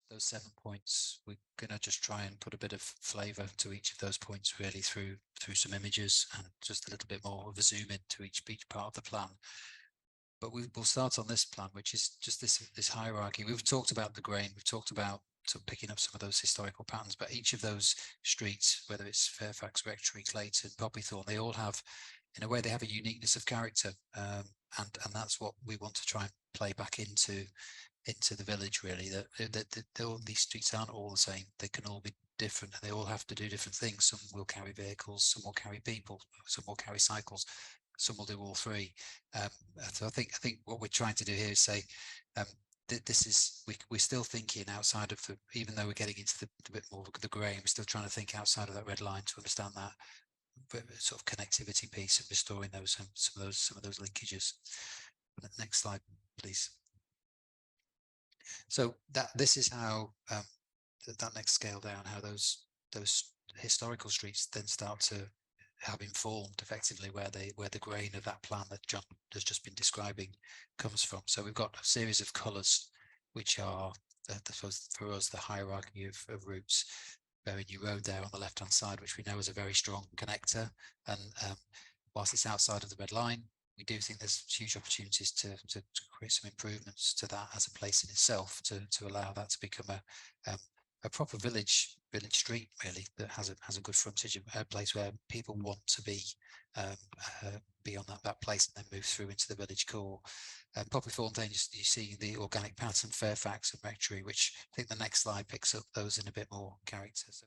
those 7 points, we're going to just try and put a bit of flavour to each of those points, really, through some images and just a little bit more of a zoom in to each part of the plan. But we'll start on this plan, which is just this hierarchy. We've talked about the grain, we've talked about sort of picking up some of those historical patterns, but each of those streets, whether it's Fairfax, Rectory, Clayton, Poppythorn, they all have, in a way, they have a uniqueness of character, and that's what we want to try and play back into the village, really. That all these streets aren't all the same. They can all be different, and they all have to do different things. Some will carry vehicles, some will carry people, some will carry cycles, some will do all three. So I think what we're trying to do here is say, this is, we're still thinking outside of the, even though we're getting into the bit more of the grey, we're still trying to think outside of that red line to understand that sort of connectivity piece and restoring those some of those linkages. Next slide, please. So this is how that next scale down, how those historical streets then start to have informed effectively where the grain of that plan that John has just been describing comes from. So we've got a series of colours which are for us the hierarchy of routes. Very New Road there on the left hand side, which we know is a very strong connector, and whilst it's outside of the red line, we do think there's huge opportunities to create some improvements to that as a place in itself, to allow that to become a proper village street, really, that has a good frontage, a place where people want to be on that place and then move through into the village core. Poppythorn, then you see the organic pattern, Fairfax and Rectory, which I think the next slide picks up those in a bit more character. So